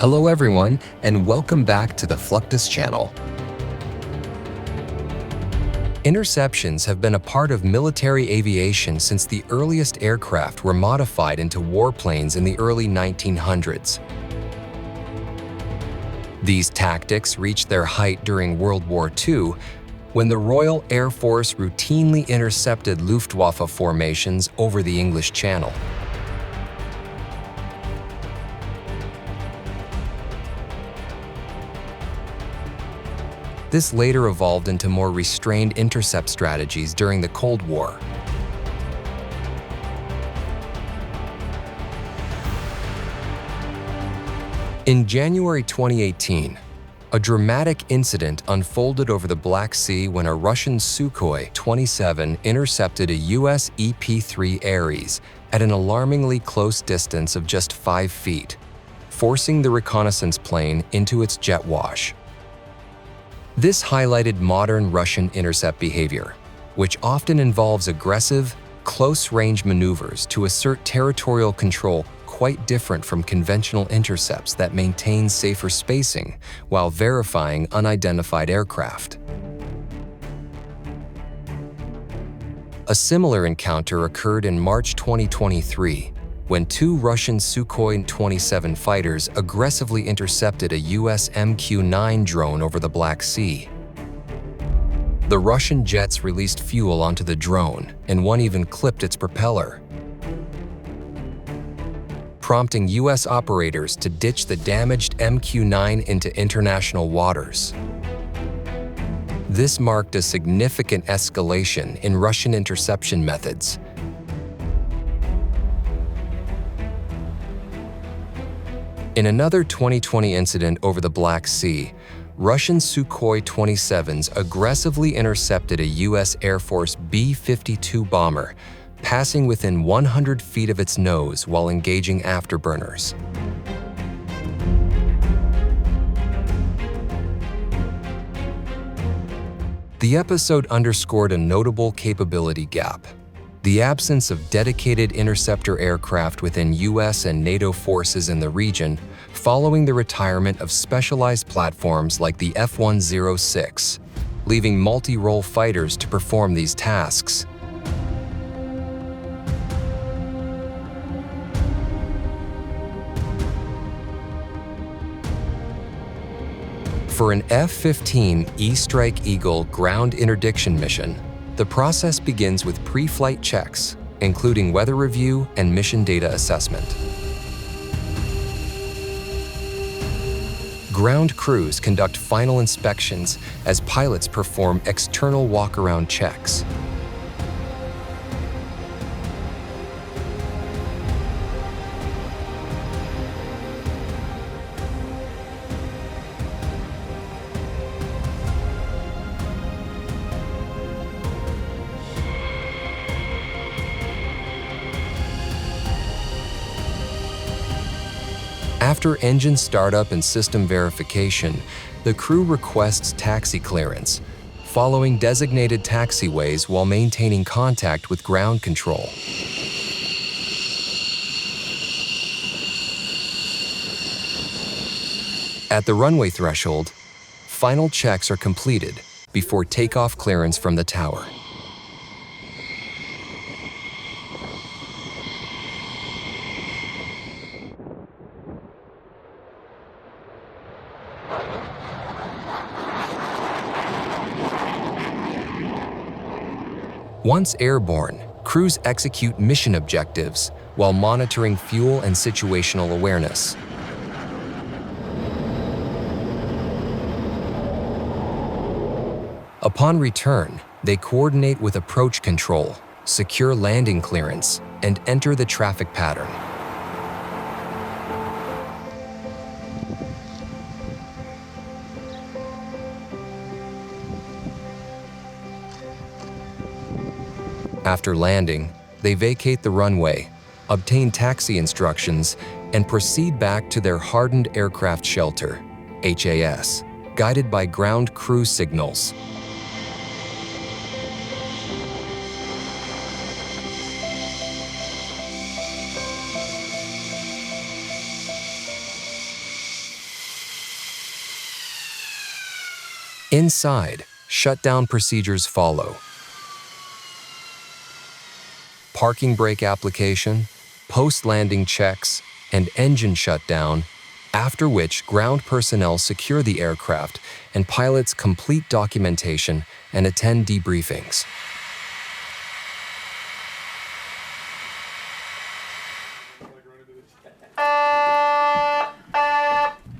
Hello everyone, and welcome back to the Fluctus Channel. Interceptions have been a part of military aviation since the earliest aircraft were modified into warplanes in the early 1900s. These tactics reached their height during World War II, when the Royal Air Force routinely intercepted Luftwaffe formations over the English Channel. This later evolved into more restrained intercept strategies during the Cold War. In January 2018, a dramatic incident unfolded over the Black Sea when a Russian Sukhoi 27 intercepted a US EP-3 Ares at an alarmingly close distance of just 5 feet, forcing the reconnaissance plane into its jet wash. This highlighted modern Russian intercept behavior, which often involves aggressive, close-range maneuvers to assert territorial control quite different from conventional intercepts that maintain safer spacing while verifying unidentified aircraft. A similar encounter occurred in March 2023, when 2 Russian Sukhoi 27 fighters aggressively intercepted a US MQ-9 drone over the Black Sea. The Russian jets released fuel onto the drone, and one even clipped its propeller, prompting US operators to ditch the damaged MQ-9 into international waters. This marked a significant escalation in Russian interception methods. In another 2020 incident over the Black Sea, Russian Sukhoi 27s aggressively intercepted a US Air Force B-52 bomber, passing within 100 feet of its nose while engaging afterburners. The episode underscored a notable capability gap: the absence of dedicated interceptor aircraft within US and NATO forces in the region following the retirement of specialized platforms like the F-106, leaving multi-role fighters to perform these tasks. For an F-15E Strike Eagle ground interdiction mission, the process begins with pre-flight checks, including weather review and mission data assessment. Ground crews conduct final inspections as pilots perform external walk-around checks. After engine startup and system verification, the crew requests taxi clearance, following designated taxiways while maintaining contact with ground control. At the runway threshold, final checks are completed before takeoff clearance from the tower. Once airborne, crews execute mission objectives while monitoring fuel and situational awareness. Upon return, they coordinate with approach control, secure landing clearance, and enter the traffic pattern. After landing, they vacate the runway, obtain taxi instructions, and proceed back to their hardened aircraft shelter, HAS, guided by ground crew signals. Inside, shutdown procedures follow. Parking brake application, post-landing checks, and engine shutdown, after which ground personnel secure the aircraft and pilots complete documentation and attend debriefings.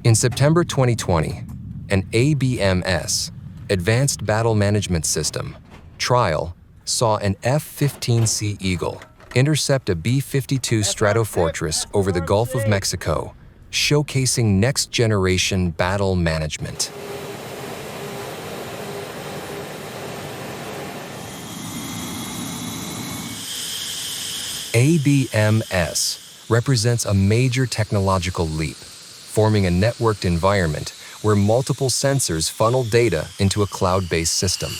In September 2020, an ABMS, Advanced Battle Management System, trial saw an F-15C Eagle intercept a B-52 Stratofortress over the Gulf of Mexico, showcasing next-generation battle management. ABMS represents a major technological leap, forming a networked environment where multiple sensors funnel data into a cloud-based system.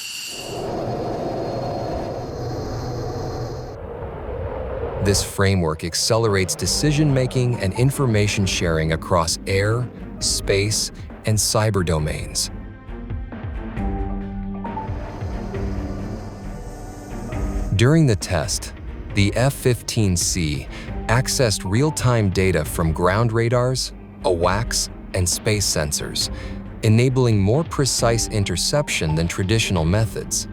This framework accelerates decision-making and information sharing across air, space, and cyber domains. During the test, the F-15C accessed real-time data from ground radars, AWACS, and space sensors, enabling more precise interception than traditional methods.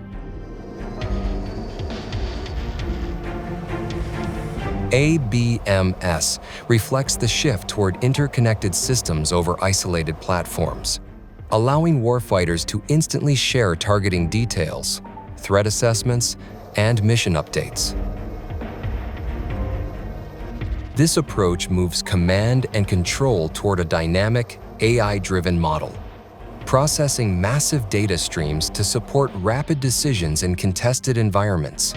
ABMS reflects the shift toward interconnected systems over isolated platforms, allowing warfighters to instantly share targeting details, threat assessments, and mission updates. This approach moves command and control toward a dynamic, AI-driven model, processing massive data streams to support rapid decisions in contested environments.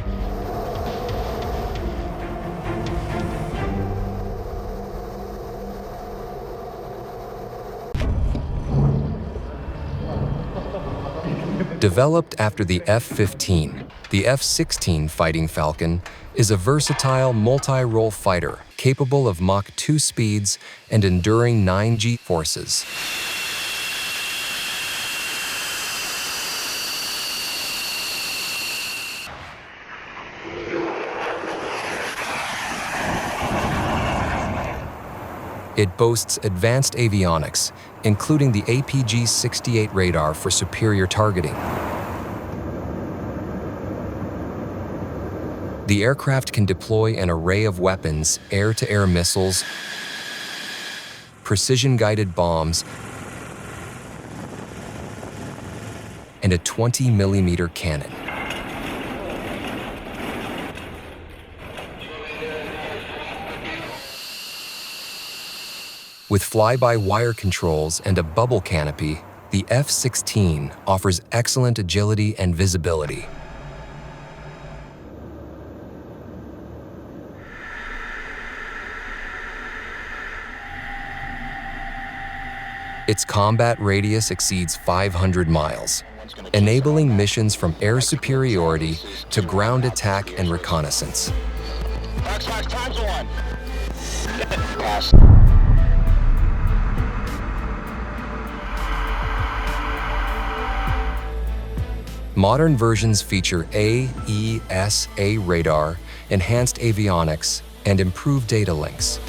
Developed after the F-15, the F-16 Fighting Falcon is a versatile multi-role fighter capable of Mach 2 speeds and enduring 9G forces. It boasts advanced avionics, including the APG-68 radar for superior targeting. The aircraft can deploy an array of weapons, air-to-air missiles, precision-guided bombs, and a 20-millimeter cannon. With fly-by-wire controls and a bubble canopy, the F-16 offers excellent agility and visibility. Its combat radius exceeds 500 miles, enabling missions from air superiority to ground attack and reconnaissance. Modern versions feature AESA radar, enhanced avionics, and improved data links.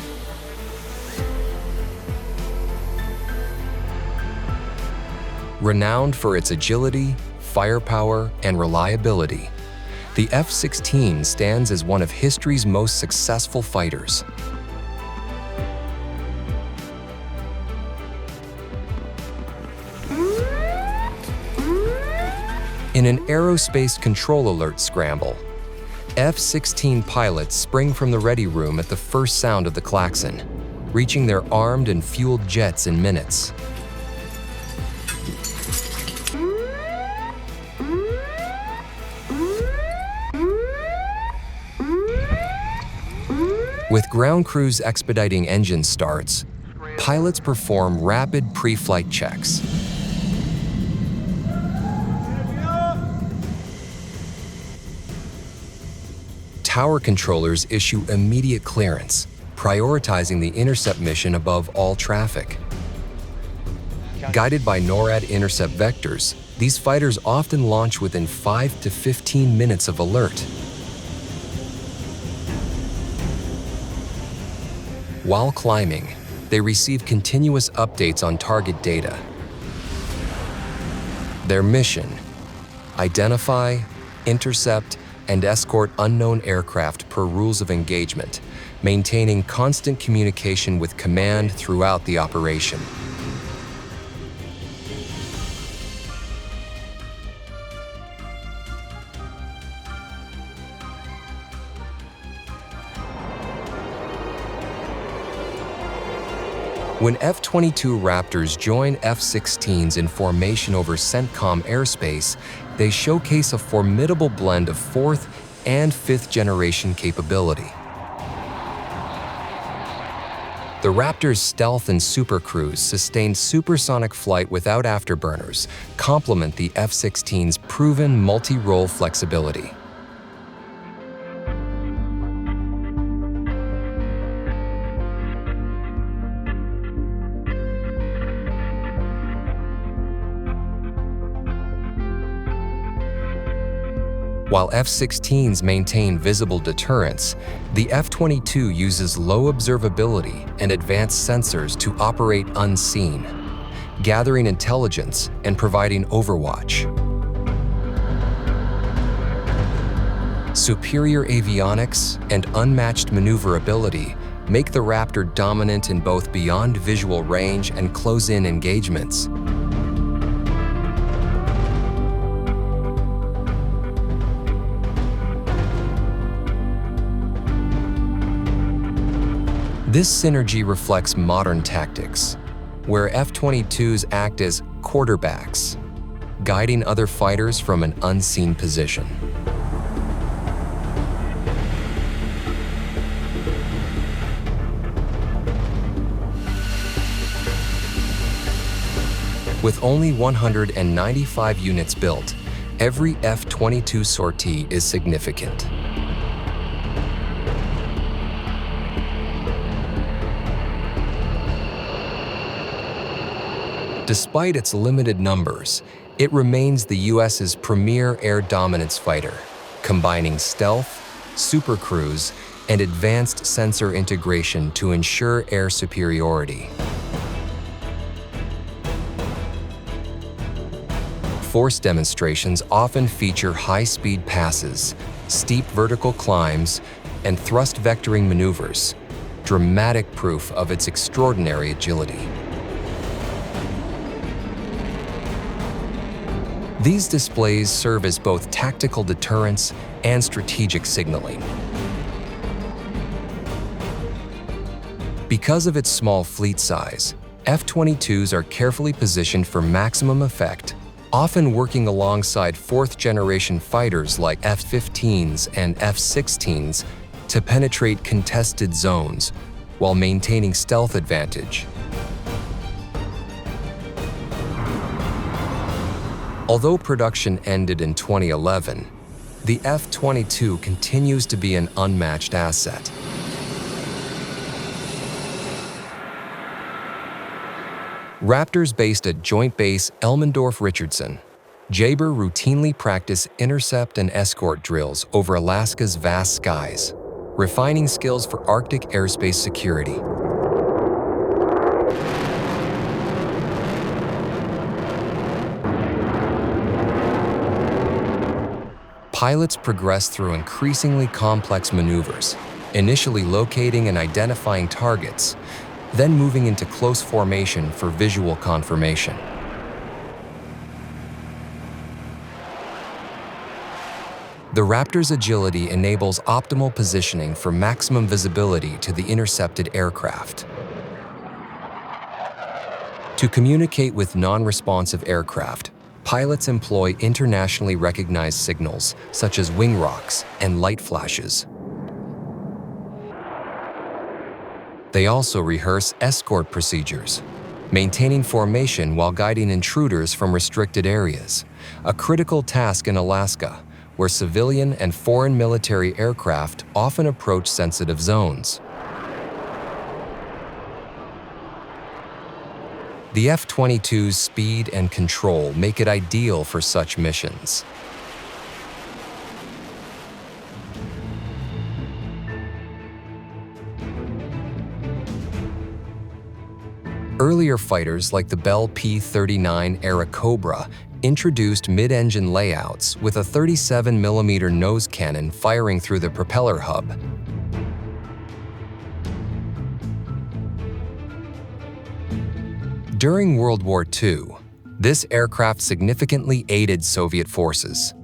Renowned for its agility, firepower, and reliability, the F-16 stands as one of history's most successful fighters. In an aerospace control alert scramble, F-16 pilots spring from the ready room at the first sound of the klaxon, reaching their armed and fueled jets in minutes. With ground crews expediting engine starts, pilots perform rapid pre-flight checks. Tower controllers issue immediate clearance, prioritizing the intercept mission above all traffic. Guided by NORAD intercept vectors, These fighters often launch within 5 to 15 minutes of alert. While climbing, they receive continuous updates on target data. Their mission: identify, intercept, and escort unknown aircraft per rules of engagement, maintaining constant communication with command throughout the operation. When F-22 Raptors join F-16s in formation over CENTCOM airspace, they showcase a formidable blend of fourth and fifth generation capability. The Raptor's stealth and supercruise sustained supersonic flight without afterburners, complement the F-16's proven multi-role flexibility. While F-16s maintain visible deterrence, the F-22 uses low observability and advanced sensors to operate unseen, gathering intelligence and providing overwatch. Superior avionics and unmatched maneuverability make the Raptor dominant in both beyond visual range and close-in engagements. This synergy reflects modern tactics, where F-22s act as quarterbacks, guiding other fighters from an unseen position. With only 195 units built, every F-22 sortie is significant. Despite its limited numbers, it remains the U.S.'s premier air dominance fighter, combining stealth, supercruise, and advanced sensor integration to ensure air superiority. Force demonstrations often feature high-speed passes, steep vertical climbs, and thrust vectoring maneuvers, dramatic proof of its extraordinary agility. These displays serve as both tactical deterrence and strategic signaling. Because of its small fleet size, F-22s are carefully positioned for maximum effect, often working alongside fourth-generation fighters like F-15s and F-16s to penetrate contested zones while maintaining stealth advantage. Although production ended in 2011, the F-22 continues to be an unmatched asset. Raptors based at Joint Base Elmendorf-Richardson, Jaber routinely practice intercept and escort drills over Alaska's vast skies, refining skills for Arctic airspace security. Pilots progress through increasingly complex maneuvers, initially locating and identifying targets, then moving into close formation for visual confirmation. The Raptor's agility enables optimal positioning for maximum visibility to the intercepted aircraft. To communicate with non-responsive aircraft, pilots employ internationally recognized signals such as wing rocks and light flashes. They also rehearse escort procedures, maintaining formation while guiding intruders from restricted areas, a critical task in Alaska, where civilian and foreign military aircraft often approach sensitive zones. The F-22's speed and control make it ideal for such missions. Earlier fighters like the Bell P-39 Cobra introduced mid-engine layouts with a 37mm nose cannon firing through the propeller hub. During World War II, this aircraft significantly aided Soviet forces.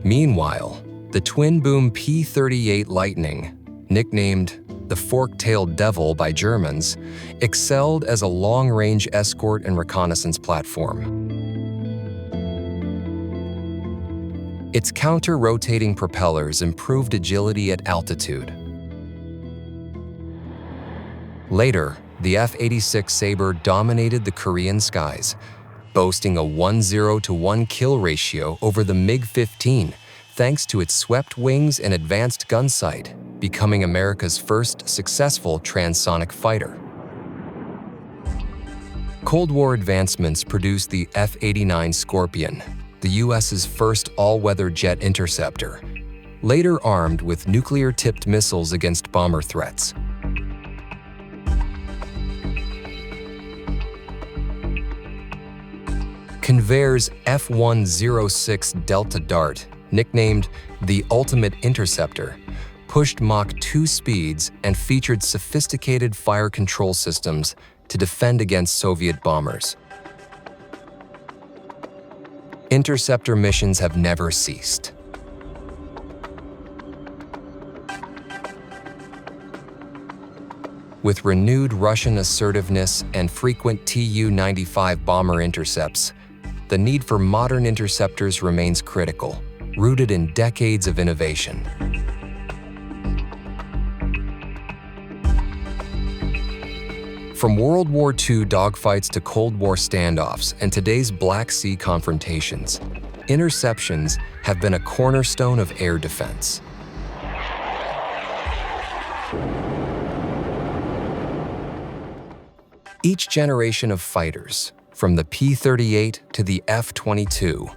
Meanwhile, the twin-boom P-38 Lightning, nicknamed the fork-tailed devil by Germans, excelled as a long-range escort and reconnaissance platform. Its counter-rotating propellers improved agility at altitude. Later, the F-86 Sabre dominated the Korean skies, boasting a 1-0-to-1 kill ratio over the MiG-15 thanks to its swept wings and advanced gun sight, becoming America's first successful transonic fighter. Cold War advancements produced the F-89 Scorpion, the U.S.'s first all-weather jet interceptor, later armed with nuclear-tipped missiles against bomber threats. Convair's F-106 Delta Dart, nicknamed the Ultimate Interceptor, pushed Mach 2 speeds and featured sophisticated fire control systems to defend against Soviet bombers. Interceptor missions have never ceased. With renewed Russian assertiveness and frequent Tu-95 bomber intercepts, the need for modern interceptors remains critical, rooted in decades of innovation. From World War II dogfights to Cold War standoffs and today's Black Sea confrontations, interceptions have been a cornerstone of air defense. Each generation of fighters, from the P-38 to the F-22,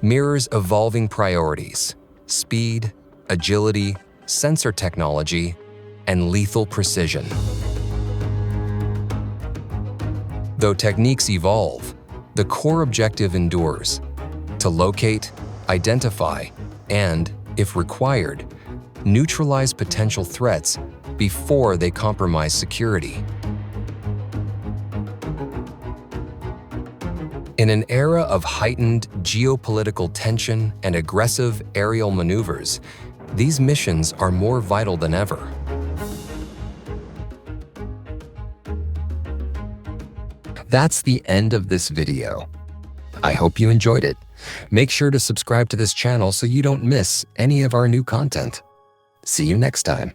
mirrors evolving priorities: speed, agility, sensor technology, and lethal precision. Though techniques evolve, the core objective endures: to locate, identify, and, if required, neutralize potential threats before they compromise security. In an era of heightened geopolitical tension and aggressive aerial maneuvers, these missions are more vital than ever. That's the end of this video. I hope you enjoyed it. Make sure to subscribe to this channel so you don't miss any of our new content. See you next time.